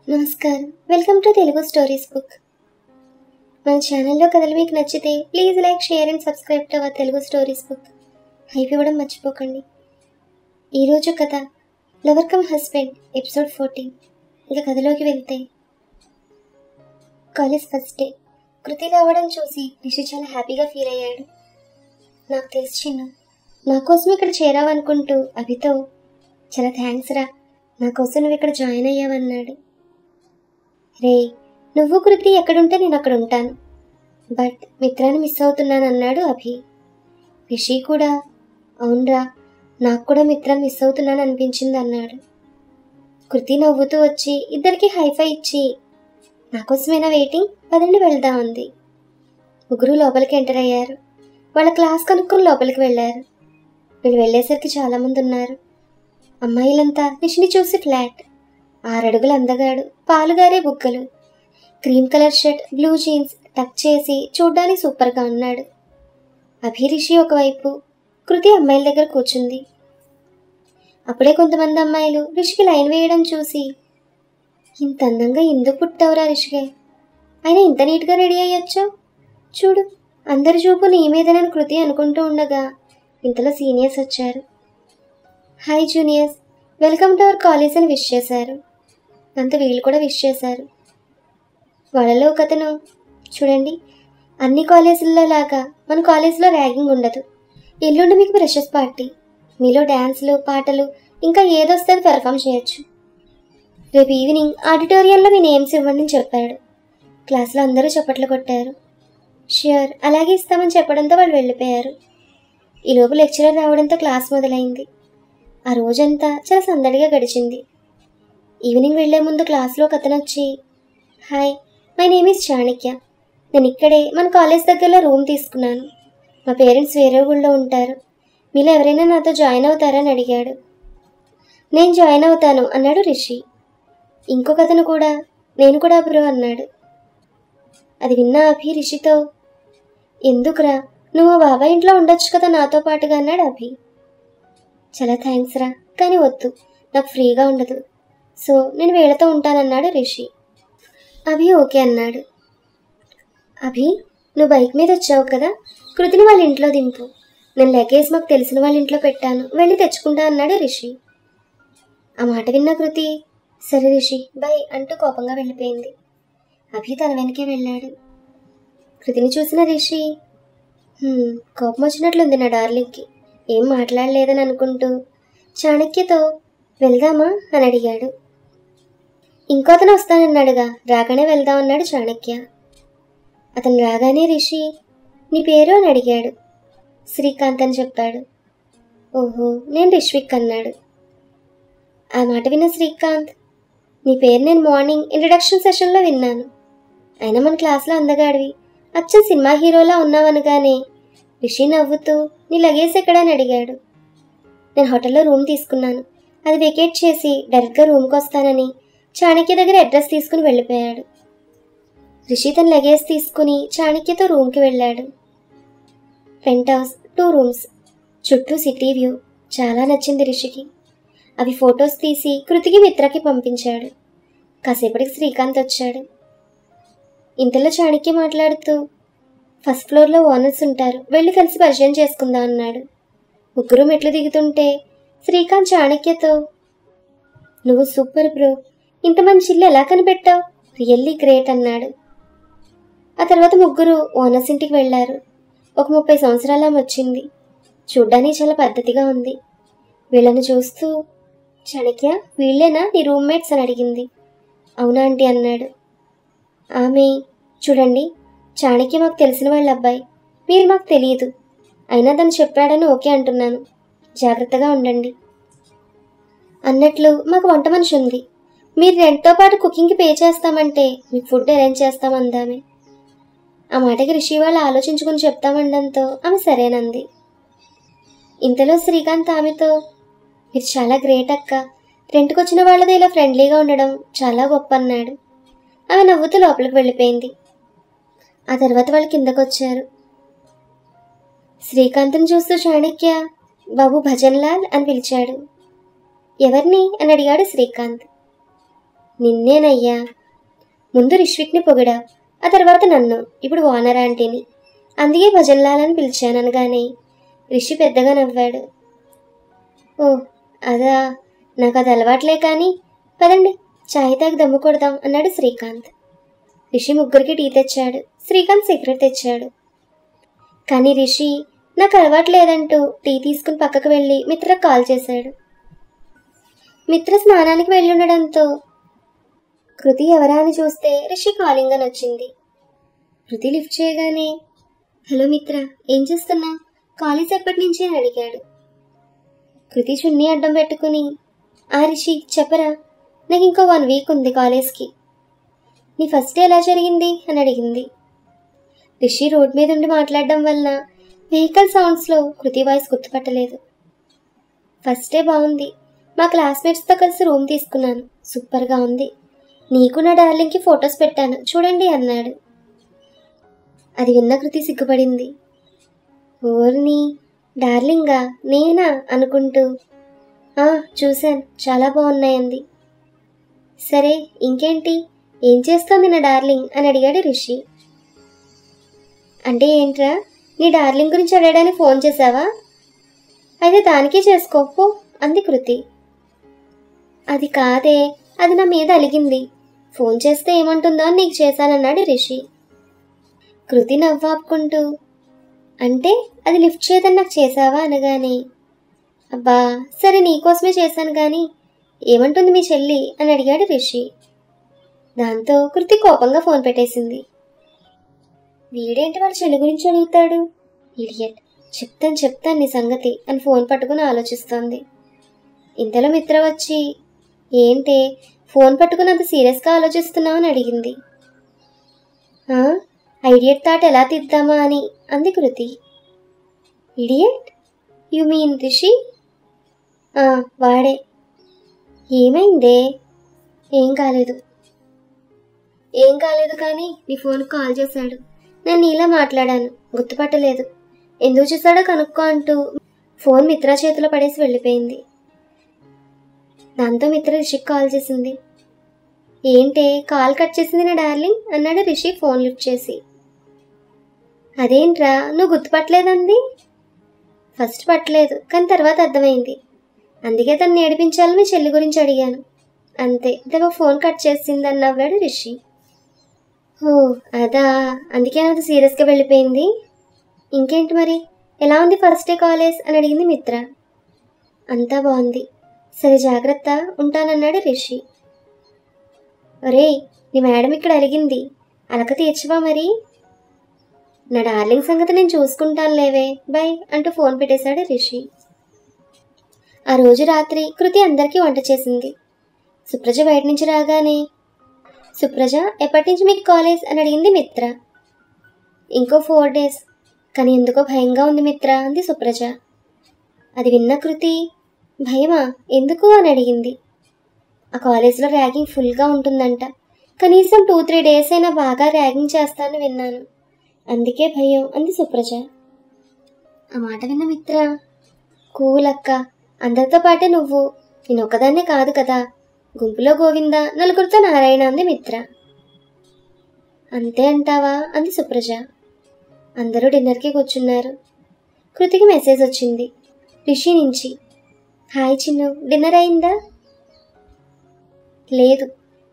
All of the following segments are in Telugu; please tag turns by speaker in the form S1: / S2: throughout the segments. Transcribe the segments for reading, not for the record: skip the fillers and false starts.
S1: నమస్కారం. Welcome to Telugu stories book. మన ఛానల్లో కథలు మీకు నచ్చితే please like, share and subscribe to our Telugu stories book. Hype ఇవ్వడం మర్చిపోకండి. ఈరోజు కథ లవర్ కమ్ హస్బెండ్ ఎపిసోడ్ 14. ఇక కథలోకి వెళ్తే, కాలేజ్ ఫస్ట్ డే. కృతి రావడం చూసి రిషి చాలా హ్యాపీగా ఫీల్ అయ్యాడు. నాకు తెలుసు చిన్ను, నా కోసం ఇక్కడ చేరావనుకుంటూ అభితో, చాలా థ్యాంక్స్ రా, నా కోసం నువ్వు ఇక్కడ జాయిన్ అయ్యావన్నాడు. రే, నువ్వు కృతి ఎక్కడుంటే నేను అక్కడ ఉంటాను, బట్ మిత్రాన్ని మిస్ అవుతున్నాను అన్నాడు అభి. రిషి కూడా, అవునరా, నాకు కూడా మిత్రాన్ని మిస్ అవుతున్నాను అనిపించింది అన్నాడు. కృతి నవ్వుతూ వచ్చి ఇద్దరికి హైఫై ఇచ్చి, నాకోసమైనా వెయిటింగ్, పదండి వెళ్దాం అంది. ముగ్గురు లోపలికి ఎంటర్ అయ్యారు. వాళ్ళ క్లాస్ కనుక్కొని లోపలికి వెళ్ళారు. వీళ్ళు వెళ్ళేసరికి చాలామంది ఉన్నారు. అమ్మాయిలంతా రిషిని చూసి ఫ్లాట్. 6 అడుగులు అందగాడు, పాలుగారే బుగ్గలు, cream colour shirt, blue jeans టక్ చేసి చూడ్డానికి సూపర్గా ఉన్నాడు. అభి రిషి ఒకవైపు, కృతి అమ్మాయిల దగ్గర కూర్చుంది. అప్పుడే కొంతమంది అమ్మాయిలు రిషికి లైన్ వేయడం చూసి, ఇంత అందంగా ఎందుకు పుట్టావురా రిషికే, అయినా ఇంత నీట్గా రెడీ అయ్యొచ్చో, చూడు అందరి చూపు నీ మీదనని కృతి అనుకుంటూ ఉండగా ఇంతలో సీనియర్స్ వచ్చారు. Hi juniors, welcome to our college అని విష్ చేశారు. అంత వీళ్ళు కూడా విష్ చేశారు. వాళ్ళలో ఒకతను, చూడండి, అన్ని కాలేజీల్లో లాగా మన కాలేజీలో ర్యాగింగ్ ఉండదు. ఎల్లుండి మీకు ఫ్రెషర్స్ పార్టీ, మీలో డ్యాన్స్లు, పాటలు ఇంకా ఏదొస్తే అది పెర్ఫామ్ చేయొచ్చు. రేపు ఈవినింగ్ ఆడిటోరియంలో మీ నేమ్స్ ఇవ్వండి అని చెప్పాడు. క్లాస్లో అందరూ చప్పట్లు కొట్టారు. ష్యూర్, అలాగే ఇస్తామని చెప్పడంతో వాళ్ళు వెళ్ళిపోయారు. ఈలోపు లెక్చరర్ రావడంతో క్లాస్ మొదలైంది. ఆ రోజంతా చాలా సందడిగా గడిచింది. ఈవినింగ్ వెళ్లే ముందు క్లాస్లో ఒక అతను వచ్చి, hi, my name is Chanakya, నేను ఇక్కడే మన కాలేజ్ దగ్గరలో రూమ్ తీసుకున్నాను. మా పేరెంట్స్ వేరే ఊళ్ళో ఉంటారు, మీలో ఎవరైనా నాతో జాయిన్ అవుతారని అడిగాడు. నేను జాయిన్ అవుతాను అన్నాడు రిషి. ఇంకొక అతను కూడా, నేను కూడా బ్రో అన్నాడు. అది విన్న అభి రిషితో, ఎందుకురా, నువ్వు బాబాయ్ ఇంట్లో ఉండొచ్చు కదా నాతో పాటుగా అన్నాడు అభి. చాలా థ్యాంక్స్ రా, కానీ వద్దు, నాకు ఫ్రీగా ఉండదు, సో నేను వీళ్ళతో ఉంటానన్నాడు రిషి. అభి ఓకే అన్నాడు. అభి, నువ్వు బైక్ మీద వచ్చావు కదా, కృతిని వాళ్ళ ఇంట్లో దింపు, నేను లగేజ్ మాకు తెలిసిన వాళ్ళ ఇంట్లో పెట్టాను, వెళ్ళి తెచ్చుకుంటా అన్నాడు రిషి. ఆ మాట విన్న కృతి, సరే రిషి బై అంటూ కోపంగా వెళ్ళిపోయింది. అభి తన వెనకే వెళ్ళాడు. కృతిని చూసిన రిషి, కోపం వచ్చినట్లుంది నా డార్లింగ్కి, ఏం మాట్లాడలేదని అనుకుంటూ చాణక్యతో, వెళ్దామా అని అడిగాడు. ఇంకో అతను వస్తానన్నాడుగా, రాగానే వెళ్దాం అన్నాడు చాణక్య. అతను రాగానే రిషి, నీ పేరు అని అడిగాడు. శ్రీకాంత్ అని చెప్పాడు. ఓహో, నేను రిష్విక్ అన్నాడు. ఆ మాట విన్న శ్రీకాంత్, నీ పేరు నేను మార్నింగ్ ఇంట్రడక్షన్ సెషన్లో విన్నాను, అయినా మన క్లాస్లో అందగాడివి, అచ్చం సినిమా హీరోలా ఉన్నావనగానే రిషి నవ్వుతూ, నీ లగేజ్ ఎక్కడని అడిగాడు. నేను హోటల్లో రూమ్ తీసుకున్నాను, అది వెకేట్ చేసి డైరెక్ట్గా రూమ్కి వస్తానని చాణక్య దగ్గర అడ్రస్ తీసుకుని వెళ్ళిపోయాడు. రిషి తన లగేజ్ తీసుకుని చాణక్యతో రూమ్కి వెళ్ళాడు. పెంట్ హౌస్, 2 రూమ్స్, చుట్టూ సిటీ వ్యూ చాలా నచ్చింది రిషికి. అవి ఫొటోస్ తీసి కృతికి, మిత్రకి పంపించాడు. కాసేపటికి శ్రీకాంత్ వచ్చాడు. ఇంతలో చాణక్య మాట్లాడుతూ, ఫస్ట్ ఫ్లోర్లో ఓనర్స్ ఉంటారు, వెళ్ళి కలిసి పరిచయం చేసుకుందాం అన్నాడు. ముగ్గురు మెట్లు దిగుతుంటే శ్రీకాంత్ చాణక్యతో, నువ్వు సూపర్ బ్రో, ఇంత మంచి ఇల్లు ఎలా కనిపెట్టావు, రియల్లీ గ్రేట్ అన్నాడు. ఆ తర్వాత ముగ్గురు ఓనర్స్ ఇంటికి వెళ్ళారు. ఒక 30 సంవత్సరాల వచ్చింది, చూడ్డానికి చాలా పద్ధతిగా ఉంది. వీళ్ళని చూస్తూ, చాణక్య, వీళ్ళేనా నీ రూమ్మేట్స్ అని అడిగింది. అవునా ఆంటీ అన్నాడు. ఆమె, చూడండి, చాణక్య మాకు తెలిసిన వాళ్ళ అబ్బాయి, మీరు మాకు తెలియదు, అయినా తను చెప్పాడని ఓకే అంటున్నాను, జాగ్రత్తగా ఉండండి. అన్నట్లు మాకు వంట మనిషి ఉంది, మీరు రెంట్తో పాటు కుకింగ్కి పే చేస్తామంటే మీకు ఫుడ్ అరేంజ్ చేస్తామందామే. ఆ మాటకి రిషి వాళ్ళు ఆలోచించుకుని చెప్తామండంతో ఆమె సరేనంది. ఇంతలో శ్రీకాంత్ ఆమెతో, మీరు చాలా గ్రేట్ అక్క, రెంట్కి వచ్చిన వాళ్ళది ఇలా ఫ్రెండ్లీగా ఉండడం చాలా గొప్ప అన్నాడు. ఆమె నవ్వుతూ లోపలికి వెళ్ళిపోయింది. ఆ తర్వాత వాళ్ళు కిందకు వచ్చారు. శ్రీకాంత్ని చూస్తూ చాణక్య, బాబు భజన్ లాల్ అని పిలిచాడు. ఎవరిని అని అడిగాడు శ్రీకాంత్. నిన్నేనయ్యా. ముందు రిష్విక్ని పొగిడా, ఆ తర్వాత నన్ను, ఇప్పుడు ఓనర్ ఆంటీని. అందుకే భజన్లాలని పిలిచాను అనగానే రిషి పెద్దగా నవ్వాడు. ఓ అదా, నాకు అది అలవాట్లే కానీ పదండి చాయ్ తాగి దమ్ము కొడదాం అన్నాడు శ్రీకాంత్. రిషి ముగ్గురికి టీ తెచ్చాడు, శ్రీకాంత్ సిగరెట్ తెచ్చాడు. కానీ రిషి నాకు అలవాట్లేదంటూ టీ తీసుకుని పక్కకు వెళ్ళి మిత్రకు కాల్ చేశాడు. మిత్ర స్నానానికి వెళ్ళుండడంతో కృతి ఎవరా అని చూస్తే రిషి కాలింగ్ అని వచ్చింది. కృతి లిఫ్ట్ చేయగానే, హలో మిత్ర, ఏం చేస్తున్నా, కాలేజ్ ఎప్పటి నుంచి అని అడిగాడు. కృతి చున్నీ అడ్డం పెట్టుకుని, ఆ రిషి చెప్పరా, నాకు ఇంకో 1 వీక్ ఉంది కాలేజ్కి. నీ ఫస్ట్ డే ఎలా జరిగింది అని అడిగింది. రిషి రోడ్ మీద ఉండి మాట్లాడడం వలన వెహికల్ సౌండ్స్లో కృతి వాయిస్ గుర్తుపట్టలేదు. ఫస్ట్ డే బాగుంది, మా క్లాస్మేట్స్తో కలిసి రూమ్ తీసుకున్నాను, సూపర్గా ఉంది. నీకు నా డార్లింగ్కి ఫొటోస్ పెట్టాను చూడండి అన్నాడు. అది విన్న కృతి సిగ్గుపడింది. ఓర్ని, డార్లింగా నేనా అనుకుంటూ, చూశాను, చాలా బాగున్నాయంది. సరే ఇంకేంటి, ఏం చేస్తోంది నా డార్లింగ్ అని అడిగాడు రిషి. అంటే ఏంట్రా, నీ డార్లింగ్ గురించి అడగడానికి ఫోన్ చేశావా? అయితే దానికే చేసుకోపో అంది కృతి. అది కాదే, అది నా మీద అలిగింది, ఫోన్ చేస్తే ఏమంటుందో అని నీకు చేశానన్నాడు రిషి. కృతి నవ్వాపుకుంటూ, అంటే అది లిఫ్ట్ చేయదని నాకు చేశావా అనగానే, అబ్బా సరే నీకోసమే చేశాను కానీ ఏమంటుంది మీ చెల్లి అని అడిగాడు రిషి. దాంతో కృతి కోపంగా ఫోన్ పెట్టేసింది. వీడేంటి వాళ్ళ చెల్లి గురించి అడుగుతాడు, ఇడియట్, చెప్తాను నీ సంగతి అని ఫోన్ పట్టుకుని ఆలోచిస్తోంది. ఇంతలో మిత్ర వచ్చి, ఏంటే ఫోన్ పట్టుకుని అంత సీరియస్గా ఆలోచిస్తున్నావు అని అడిగింది. ఐడియట్ థాట్ ఎలా తీద్దామా అని అంది Kriti. Idiot, you mean Rishi? వాడే. ఏమైందే? ఏం కాలేదు కానీ నీ ఫోన్కి కాల్ చేశాడు, నేను నీలా మాట్లాడాను, గుర్తుపట్టలేదు, ఎందుకు చేశాడో కనుక్కో అంటూ ఫోన్ మిత్ర చేతిలో పడేసి వెళ్ళిపోయింది. దాంతో మిత్ర రిషికి కాల్ చేసింది. ఏంటే కాల్ కట్ చేసింది నా డార్లింగ్ అన్నాడు రిషి ఫోన్ లిఫ్ట్ చేసి. అదేంట్రా నువ్వు గుర్తుపట్టలేదంది. ఫస్ట్ పట్టలేదు కానీ తర్వాత అర్థమైంది, అందుకే తను ఏడిపించాలని మీ చెల్లి గురించి అడిగాను, అంతే, ఇదేమో ఫోన్ కట్ చేసింది అని నవ్వాడు రిషి. ఓ అదా, అందుకే నాకు సీరియస్గా వెళ్ళిపోయింది. ఇంకేంటి మరి, ఎలా ఉంది ఫస్ట్ డే కాలేజ్ అని అడిగింది మిత్ర. అంతా బాగుంది, సరే జాగ్రత్త, ఉంటానన్నాడు రిషి. ఒరే, నీ మేడం ఇక్కడ అలిగింది, అలక తీర్చవా మరి? నా డార్లింగ్ సంగతి నేను చూసుకుంటాను లేవే, బై అంటూ ఫోన్ పెట్టేశాడు రిషి. ఆ రోజు రాత్రి కృతి అందరికీ వంట చేసింది. సుప్రజ బయట నుంచి రాగానే, సుప్రజ ఎప్పటి నుంచి మీకు కాలేజ్ అని అడిగింది మిత్ర. ఇంకో 4 days, కానీ ఎందుకో భయంగా ఉంది మిత్ర అంది సుప్రజ. అది విన్న కృతి, భయమా, ఎందుకు అని అడిగింది. ఆ కాలేజ్లో ర్యాగింగ్ ఫుల్గా ఉంటుందంట, కనీసం 2-3 days అయినా బాగా ర్యాగింగ్ చేస్తానని విన్నాను, అందుకే భయం అంది సుప్రజ. ఆ మాట విన్న మిత్ర, కూల్ అక్క, అందరితో పాటే నువ్వు, నేను ఒక్కదాన్నే కాదు కదా, గుంపులో గోవింద, నలుగురితో నారాయణ అంది మిత్ర. అంతే అంటావా అంది సుప్రజ. అందరూ డిన్నర్కి కూర్చున్నారు. కృతికి మెసేజ్ వచ్చింది రిషి నుంచి. హాయ్ చిన్ను, డిన్నర్ అయిందా? లేదు,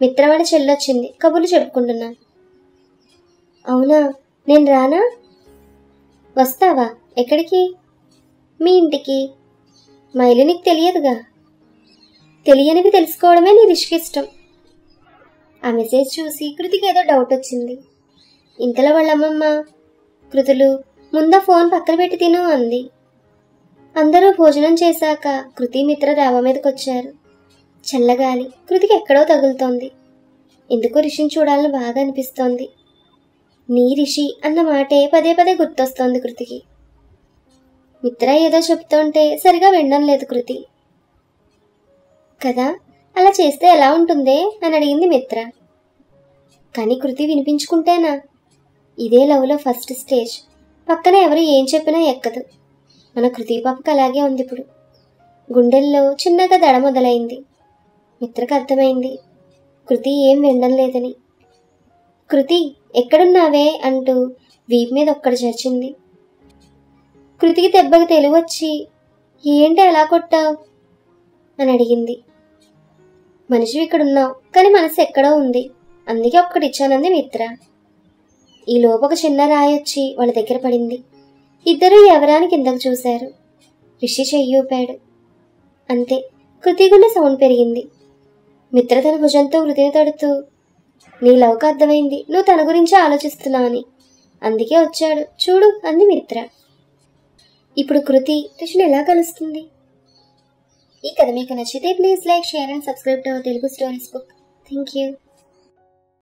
S1: మిత్రవాడి చెల్లొచ్చింది, కబుర్లు చెప్పుకుంటున్నా. అవునా, నేను రానా? వస్తావా? ఎక్కడికి? మీ ఇంటికి. మా ఇల్లు నీకు తెలియదుగా. తెలియనివి తెలుసుకోవడమే నీ రిషికి ఇష్టం. ఆ మెసేజ్ చూసి కృతికి ఏదో డౌట్ వచ్చింది. ఇంతలో వాళ్ళమ్మమ్మ, కృతులు ముందా ఫోన్ పక్కన పెట్టి తిను అంది. అందరూ భోజనం చేశాక కృతి మిత్ర డాబా మీదకి వచ్చారు. చల్లగాలి కృతికి ఎక్కడో తగులుతోంది. ఎందుకో రిషిని చూడాలని బాగా అనిపిస్తోంది. నీ రిషి అన్న మాటే పదే పదే గుర్తొస్తోంది కృతికి. మిత్ర ఏదో చెప్తుంటే సరిగా వినడం లేదు కృతి. కదా, అలా చేస్తే ఎలా ఉంటుందే అని అడిగింది మిత్ర. కానీ కృతి వినిపించుకుంటేనా? ఇదే లవ్లో ఫస్ట్ స్టేజ్, పక్కన ఎవరు ఏం చెప్పినా ఎక్కదు. మన కృతి పాపకు అలాగే ఉంది ఇప్పుడు. గుండెల్లో చిన్నగా దడ మొదలైంది. మిత్రకు అర్థమైంది. కృతి ఏం వినడం లేదని. కృతి ఎక్కడున్నావే అంటూ వీపు మీద ఒక్కడు చరిచింది. కృతికి దెబ్బకి తెలివొచ్చి ఏంటి అలా కొట్టావు అని అడిగింది. మనిషి ఇక్కడున్నావు కానీ మనసు ఎక్కడో ఉంది, అందుకే ఒక్కటిచ్చానంది మిత్ర. ఈ లోపు ఒక చిన్న రాయి వచ్చి వాళ్ళ దగ్గర పడింది. ఇద్దరూ ఎవరాని కిందకు చూశారు. రిషి చెయ్యి ఊపాడు. అంతే, కృతి గుండె సౌండ్ పెరిగింది. మిత్ర తన భుజంతో కృతిని తడుతూ, నీ లవ్కు అర్థమైంది నువ్వు తన గురించి ఆలోచిస్తున్నావు అని, అందుకే వచ్చాడు చూడు అంది మిత్ర. ఇప్పుడు కృతి రిషిని ఎలా కలుస్తుంది? ఈ కథ మీకు నచ్చితే please like, share and subscribe to our Telugu stories book. Thank you.